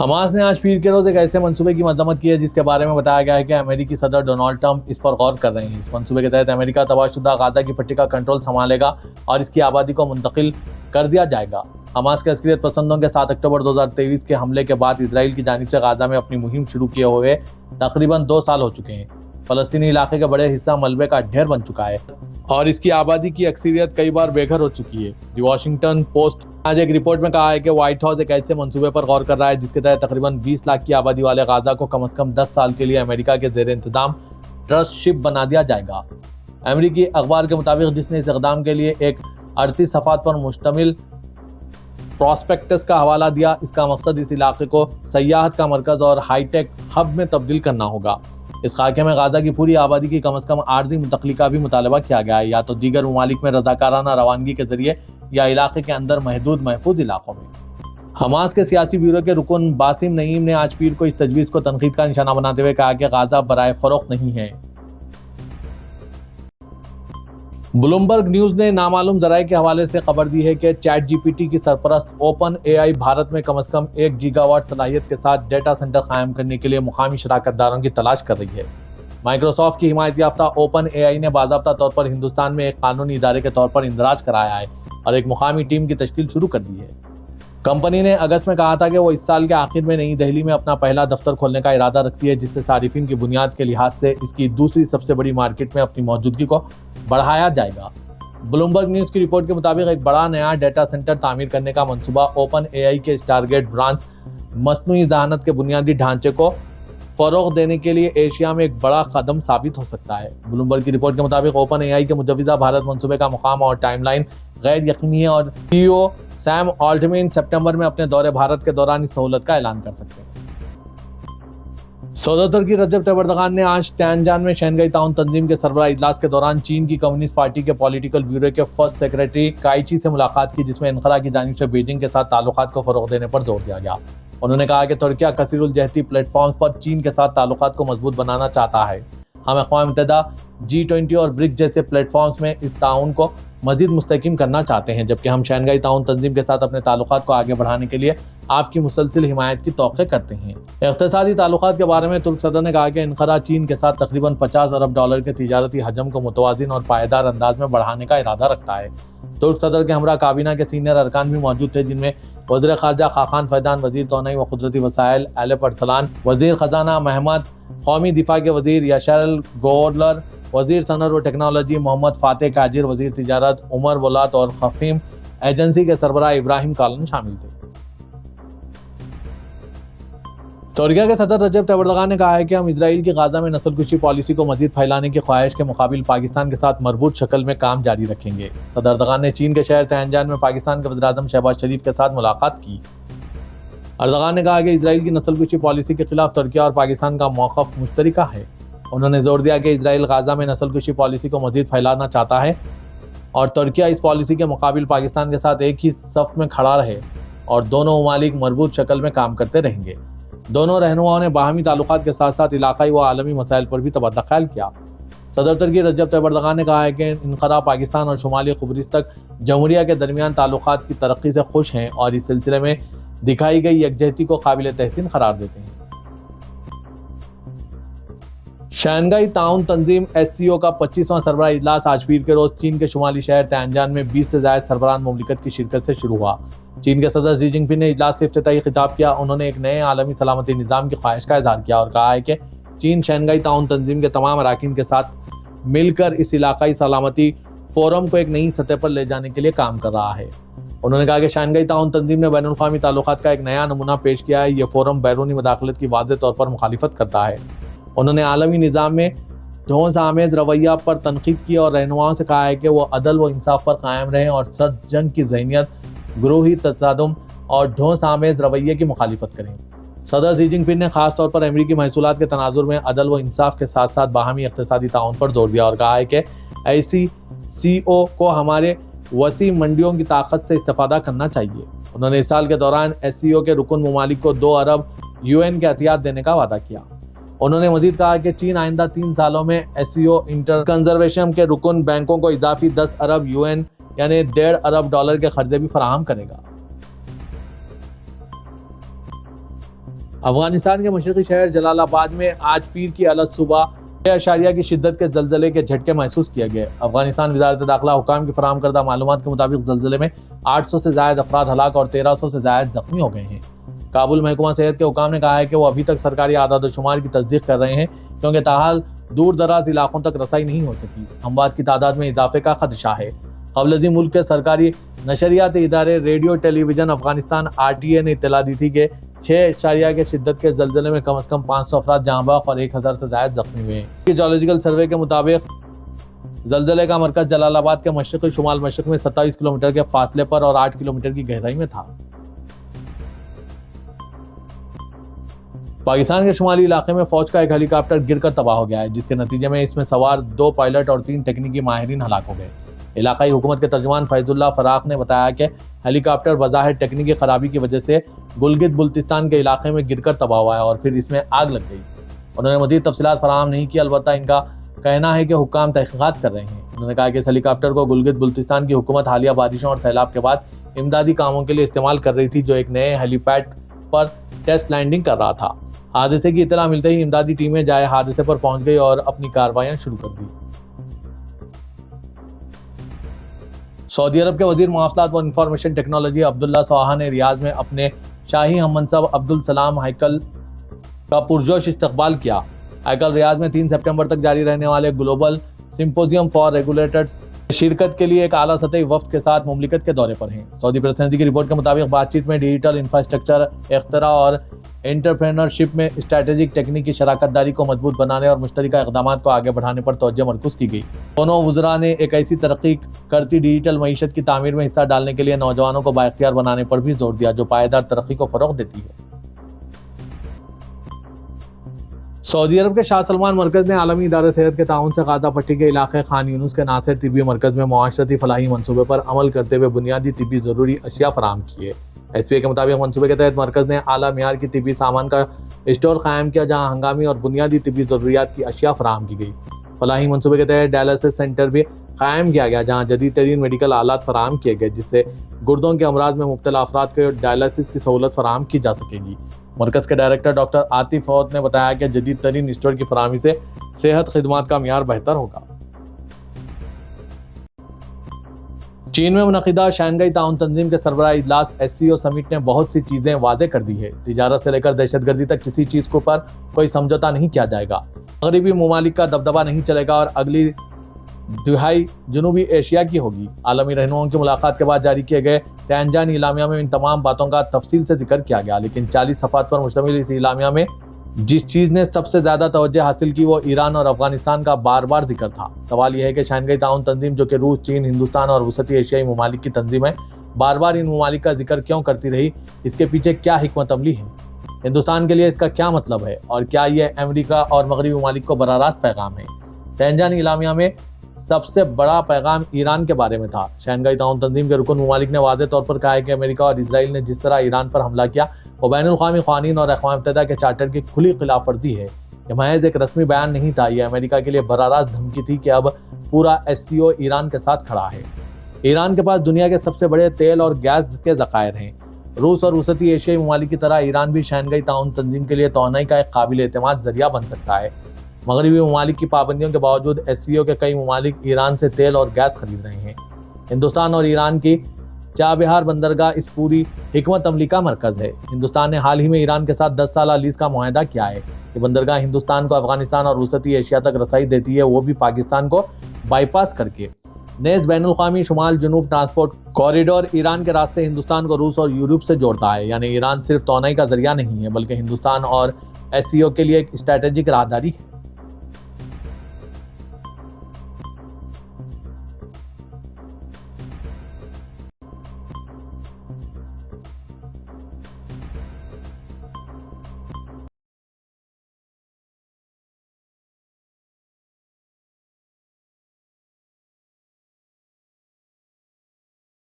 Hamas نے آج پیر کے روز ایک ایسے منصوبے کی مذمت کی ہے جس کے بارے میں بتایا گیا ہے کہ امریکی صدر ڈونالڈ ٹرمپ اس پر غور کر رہے ہیں۔ اس منصوبے کے تحت امریکہ تباہ شدہ غزہ کی پٹی کا کنٹرول سنبھالے گا اور اس کی آبادی کو منتقل کر دیا جائے گا۔ حماس کے عسکریت پسندوں کے 7 اکتوبر 2023 کے حملے کے بعد اسرائیل کی جانب سے غزہ میں اپنی مہم شروع کیے ہوئے تقریباً 2 سال ہو چکے ہیں۔ فلسطینی علاقے کا بڑے حصہ ملبے کا ڈھیر بن چکا ہے اور اس کی آبادی کی اکثریت کئی بار بے گھر ہو چکی ہے۔ دی واشنگٹن پوسٹ آج ایک رپورٹ میں کہا ہے کہ وائٹ ہاؤس ایک ایسے منصوبے پر غور کر رہا ہے جس کے تحت تقریباً 20 لاکھ کی آبادی والے غزہ کو کم از کم 10 سال کے لیے امریکہ کے زیر انتظام ٹرسٹ شپ بنا دیا جائے گا۔ امریکی اخبار کے مطابق جس نے اس اقدام کے لیے ایک 38 صفحات پر مشتمل پراسپیکٹس کا حوالہ دیا، اس کا مقصد اس علاقے کو سیاحت کا مرکز اور ہائی ٹیک ہب میں تبدیل کرنا ہوگا۔ اس خاکے میں غزہ کی پوری آبادی کی کم از کم عارضی منتقلی کا بھی مطالبہ کیا گیا ہے، یا تو دیگر ممالک میں رضاکارانہ روانگی کے ذریعے یا علاقے کے اندر محدود محفوظ علاقوں میں۔ حماس کے سیاسی بیورو کے رکن باسم نعیم نے آج پیر کو اس تجویز کو تنقید کا نشانہ بناتے ہوئے کہا کہ غزہ برائے فروخت نہیں ہے۔ بلومبرگ نیوز نے نامعلوم ذرائع کے حوالے سے خبر دی ہے کہ چیٹ جی پی ٹی کی سرپرست اوپن اے آئی بھارت میں کم از کم 1 گیگا واٹ صلاحیت کے ساتھ ڈیٹا سینٹر قائم کرنے کے لیے مقامی شراکت داروں کی تلاش کر رہی ہے۔ مائیکروسافٹ کی حمایت یافتہ اوپن اے آئی نے باضابطہ طور پر ہندوستان میں ایک قانونی ادارے کے طور پر اندراج کرایا ہے اور ایک مقامی ٹیم کی تشکیل شروع کر دی ہے۔ کمپنی نے اگست میں کہا تھا کہ وہ اس سال کے آخر میں نئی دہلی میں اپنا پہلا دفتر کھولنے کا ارادہ رکھتی ہے، جس سے صارفین کی بنیاد کے لحاظ سے اس کی دوسری سب سے بڑی مارکیٹ میں اپنی موجودگی کو بڑھایا جائے گا۔ بلومبرگ نیوز کی رپورٹ کے مطابق ایک بڑا نیا ڈیٹا سینٹر تعمیر کرنے کا منصوبہ اوپن اے آئی کے اسٹارگیٹ برانچ مصنوعی ذہانت کے بنیادی ڈھانچے کو فروغ دینے کے لیے ایشیا میں ایک بڑا قدم ثابت ہو سکتا ہے۔ بلومبرگ کی رپورٹ کے مطابق اوپن اے آئی کے مجوزہ بھارت منصوبے کا مقام اور ٹائم لائن غیر یقینی ہے اور سی ای او سیم آلٹمین سپٹمبر میں اپنے دورے بھارت کے دوران اس سہولت کا اعلان کر سکتے ہیں۔ صدر ترکی رجب طیب اردوغان نے آج تیانجان میں شنگھائی تعاون تنظیم کے سربراہ اجلاس کے دوران چین کی کمیونسٹ پارٹی کے پولیٹیکل بیورو کے فرسٹ سیکریٹری کائچی سے ملاقات کی، جس میں انقرہ کی جانب سے بیجنگ کے ساتھ تعلقات کو فروغ دینے پر زور دیا گیا۔ انہوں نے کہا کہ ترکیہ کثیر الجہتی پلیٹ فارمز پر چین کے ساتھ تعلقات کو مضبوط بنانا چاہتا ہے۔ ہم اقوام متحدہ، G20 اور برک جیسے پلیٹ فارمز میں اس تعاون کو مزید مستحکم کرنا چاہتے ہیں، جبکہ ہم شنگھائی تعاون تنظیم کے ساتھ اپنے تعلقات کو آگے بڑھانے کے لیے آپ کی مسلسل حمایت کی توقع کرتے ہیں۔ اقتصادی تعلقات کے بارے میں ترک صدر نے کہا کہ انقرہ چین کے ساتھ تقریباً 50 ارب ڈالر کے تجارتی حجم کو متوازن اور پائیدار انداز میں بڑھانے کا ارادہ رکھتا ہے۔ ترک صدر کے ہمراہ کابینہ کے سینئر ارکان بھی موجود تھے، جن میں وزیر خارجہ خاقان فیدان، وزیر توانائی و قدرتی وسائل ایلپ ارسلان، وزیر خزانہ محمد، قومی دفاع کے وزیر یاشارل گورلر، وزیر صنعت و ٹیکنالوجی محمد فاتح کاجر، وزیر تجارت عمر ولات اور خفیم ایجنسی کے سربراہ ابراہیم کالن شامل تھے۔ ترکیہ کے صدر رجب طیب اردوغان نے کہا ہے کہ ہم اسرائیل کی غزہ میں نسل کشی پالیسی کو مزید پھیلانے کی خواہش کے مقابل پاکستان کے ساتھ مربوط شکل میں کام جاری رکھیں گے۔ صدر اردوغان نے چین کے شہر تیانجان میں پاکستان کے وزیر اعظم شہباز شریف کے ساتھ ملاقات کی۔ اردوغان نے کہا کہ اسرائیل کی نسل کشی پالیسی کے خلاف ترکیہ اور پاکستان کا موقف مشترکہ ہے۔ انہوں نے زور دیا کہ اسرائیل غزہ میں نسل کشی پالیسی کو مزید پھیلانا چاہتا ہے اور ترکیہ اس پالیسی کے مقابل پاکستان کے ساتھ ایک ہی صف میں کھڑا رہے اور دونوں ممالک مربوط شکل میں کام کرتے رہیں گے۔ دونوں رہنماؤں نے باہمی تعلقات کے ساتھ ساتھ علاقائی و عالمی مسائل پر بھی تبادلہ خیال کیا۔ صدر ترکی رجب طیب اردوغان نے کہا ہے کہ انقرہ پاکستان اور شمالی قبرص تک جمہوریہ کے درمیان تعلقات کی ترقی سے خوش ہیں اور اس سلسلے میں دکھائی گئی یکجہتی کو قابل تحسین قرار دیتے ہیں۔ شنگھائی تعاون تنظیم SCO کا 25واں سربراہ اجلاس آج پیر کے روز چین کے شمالی شہر تیانجان میں 20 سے زائد سربراہان مملکت کی شرکت سے شروع ہوا۔ چین کے صدر شی جن پنگ نے اجلاس سے افتتاحی خطاب کیا۔ انہوں نے ایک نئے عالمی سلامتی نظام کی خواہش کا اظہار کیا اور کہا ہے کہ چین شنگھائی تعاون تنظیم کے تمام اراکین کے ساتھ مل کر اس علاقائی سلامتی فورم کو ایک نئی سطح پر لے جانے کے لیے کام کر رہا ہے۔ انہوں نے کہا کہ شنگھائی تعاون تنظیم نے بین الاقوامی تعلقات کا ایک نیا نمونہ پیش کیا ہے۔ یہ فورم بیرونی مداخلت کی واضح طور پر مخالفت کرتا ہے۔ انہوں نے عالمی نظام میں ڈھونس آمیز رویہ پر تنقید کی اور رہنماؤں سے کہا ہے کہ وہ عدل و انصاف پر قائم رہیں اور سرد جنگ کی ذہنیت، گروہی تصادم اور ڈھونس آمیز رویے کی مخالفت کریں۔ صدر شی جن پنگ نے خاص طور پر امریکی محصولات کے تناظر میں عدل و انصاف کے ساتھ ساتھ باہمی اقتصادی تعاون پر زور دیا اور کہا ہے کہ ایسی CO کو ہمارے وسیع منڈیوں کی طاقت سے استفادہ کرنا چاہیے۔ انہوں نے اس سال کے دوران SCO کے رکن ممالک کو 2 ارب UN کے عطیات دینے کا وعدہ کیا۔ انہوں نے مزید کہا کہ چین آئندہ 3 سالوں میں SCO انٹر کنزرویشن کے رکن بینکوں کو اضافی 10 ارب UN یعنی $1.5 ارب کے قرضے بھی فراہم کرے گا۔ افغانستان کے مشرقی شہر جلال آباد میں آج پیر کی الگ صبح 6.0 کی شدت کے زلزلے کے جھٹکے محسوس کیے گئے۔ افغانستان وزارت داخلہ حکام کی فراہم کردہ معلومات کے مطابق زلزلے میں 800 سے زائد افراد ہلاک اور 1300 سے زائد زخمی ہو گئے ہیں۔ کابل محکمہ صحت کے حکام نے کہا ہے کہ وہ ابھی تک سرکاری اعداد و شمار کی تصدیق کر رہے ہیں کیونکہ تاحال دور دراز علاقوں تک رسائی نہیں ہو سکی۔ اموات کی تعداد میں اضافے کا خدشہ ہے۔ قبل ازیں ملک کے سرکاری نشریاتی ادارے ریڈیو ٹیلی ویژن افغانستان RTA نے اطلاع دی تھی کہ 6.0 کے شدت کے زلزلے میں کم از کم 500 افراد جاں بحق اور 1000 سے زائد زخمی ہوئے ہیں۔ جیولوجیکل سروے کے مطابق زلزلے کا مرکز جلال آباد کے مشرقی شمال مشرق میں 27 کلومیٹر کے فاصلے پر اور 8 کلومیٹر کی گہرائی میں تھا۔ پاکستان کے شمالی علاقے میں فوج کا ایک ہیلی کاپٹر گر کر تباہ ہو گیا ہے، جس کے نتیجے میں اس میں سوار 2 پائلٹ اور 3 تکنیکی ماہرین ہلاک ہو گئے۔ علاقائی حکومت کے ترجمان فیض اللہ فراق نے بتایا کہ ہیلی کاپٹر بظاہر ٹیکنیکی خرابی کی وجہ سے گلگت بلتستان کے علاقے میں گر کر تباہ ہوا ہے اور پھر اس میں آگ لگ گئی۔ انہوں نے مزید تفصیلات فراہم نہیں کی، البتہ ان کا کہنا ہے کہ حکام تحقیقات کر رہے ہیں۔ انہوں نے کہا کہ اس ہیلی کاپٹر کو گلگت بلتستان کی حکومت حالیہ بارشوں اور سیلاب کے بعد امدادی کاموں کے لیے استعمال کر رہی تھی، جو ایک نئے ہیلی پیڈ پر ٹیسٹ لینڈنگ کر رہا تھا۔ حادثے کی اطلاع ملتے ہی امدادی ٹیمیں جائے حادثے پر پہنچ گئی اور اپنی کارروائیاں شروع کر دی۔ سعودی عرب کے وزیر مواصلات و انفارمیشن ٹیکنالوجی عبداللہ سواحہ نے ریاض میں اپنے شاہی ہم منصب عبدالسلام ہیکل کا پرجوش استقبال کیا۔ ہیکل ریاض میں 3 سپٹمبر تک جاری رہنے والے گلوبل سمپوزیم فار ریگولیٹرز شرکت کے لیے ایک اعلیٰ سطحی وفد کے ساتھ مملکت کے دورے پر ہیں۔ سعودی پریس کی رپورٹ کے مطابق بات چیت میں ڈیجیٹل انفراسٹرکچر، اختراع اور انٹرپرینورشپ میں اسٹریٹجک ٹیکنیکی شراکت داری کو مضبوط بنانے اور مشترکہ اقدامات کو آگے بڑھانے پر توجہ مرکوز کی گئی۔ دونوں وزراء نے ایک ایسی ترقی کرتی ڈیجیٹل معیشت کی تعمیر میں حصہ ڈالنے کے لیے نوجوانوں کو بااختیار بنانے پر بھی زور دیا، جو پائیدار ترقی کو فروغ دیتی ہے۔ سعودی عرب کے شاہ سلمان مرکز نے عالمی ادارہ صحت کے تعاون سے غازہ پٹی کے علاقے خان یونس کے ناصر طبی مرکز میں معاشرتی فلاحی منصوبے پر عمل کرتے ہوئے بنیادی طبی ضروری اشیاء فراہم کیے۔ SPA کے مطابق منصوبے کے تحت مرکز نے اعلیٰ معیار کی طبی سامان کا اسٹور قائم کیا، جہاں ہنگامی اور بنیادی طبی ضروریات کی اشیاء فراہم کی گئی۔ فلاحی منصوبے کے تحت ڈائلسس سینٹر بھی قائم کیا گیا، جہاں جدید ترین میڈیکل آلات فراہم کیے گئے، جس سے گردوں کے امراض میں مبتلا افراد کو ڈائلسس کی سہولت فراہم کی جا سکے گی۔ مرکز کے ڈائریکٹر ڈاکٹر عاطف فوت نے بتایا کہ جدید ترین اسٹور کی فراہمی سے صحت خدمات کا معیار بہتر ہوگا۔ چین میں منعقدہ شنگھائی تعاون تنظیم کے سربراہ اجلاس SCO سمٹ نے بہت سی چیزیں واضح کر دی ہے۔ تجارت سے لے کر دہشت گردی تک کسی چیز کو پر کوئی سمجھوتہ نہیں کیا جائے گا۔ مغربی ممالک کا دبدبہ نہیں چلے گا اور اگلی دہائی جنوبی ایشیا کی ہوگی۔ عالمی رہنماؤں کی ملاقات کے بعد جاری کیے گئے تینجان اعلامیہ میں ان تمام باتوں کا تفصیل سے ذکر کیا گیا، لیکن 40 صفحات پر مشتمل اس اعلامیہ میں جس چیز نے سب سے زیادہ توجہ حاصل کی وہ ایران اور افغانستان کا بار بار ذکر تھا۔ سوال یہ ہے کہ شنگھائی تعاون تنظیم، جو کہ روس، چین، ہندوستان اور وسطی ایشیائی ممالک کی تنظیم ہے، بار بار ان ممالک کا ذکر کیوں کرتی رہی؟ اس کے پیچھے کیا حکمت عملی ہے؟ ہندوستان کے لیے اس کا کیا مطلب ہے؟ اور کیا یہ امریکہ اور مغربی ممالک کو براہ راست پیغام ہے؟ تینجان اعلامیہ میں سب سے بڑا پیغام ایران کے بارے میں تھا۔ شنگھائی تعاون تنظیم کے رکن ممالک نے واضح طور پر کہا ہے کہ امریکہ اور اسرائیل نے جس طرح ایران پر حملہ کیا وہ بین الاقوامی قوانین اور اقوام متحدہ کے چارٹر کی کھلی خلاف ورزی ہے۔ یہ محض ایک رسمی بیان نہیں تھا، یہ امریکہ کے لیے براہ راست دھمکی تھی کہ اب پورا SCO ایران کے ساتھ کھڑا ہے۔ ایران کے پاس دنیا کے سب سے بڑے تیل اور گیس کے ذخائر ہیں۔ روس اور وسطی ایشیائی ممالک کی طرح ایران بھی شنگھائی تعاون تنظیم کے لیے توانائی کا ایک قابل اعتماد ذریعہ بن سکتا ہے۔ مغربی ممالک کی پابندیوں کے باوجود SCO کے کئی ممالک ایران سے تیل اور گیس خرید رہے ہیں۔ ہندوستان اور ایران کی چابہار بندرگاہ اس پوری حکمت عملی کا مرکز ہے۔ ہندوستان نے حال ہی میں ایران کے ساتھ 10 سالہ لیز کا معاہدہ کیا ہے۔ یہ بندرگاہ ہندوستان کو افغانستان اور وسطی ایشیا تک رسائی دیتی ہے، وہ بھی پاکستان کو بائی پاس کر کے۔ نیز بین الاقوامی شمال جنوب ٹرانسپورٹ کوریڈور ایران کے راستے ہندوستان کو روس اور یورپ سے جوڑتا ہے، یعنی ایران صرف توانائی کا ذریعہ نہیں ہے بلکہ ہندوستان اور SCO کے لیے ایک اسٹریٹجک راہداری ہے۔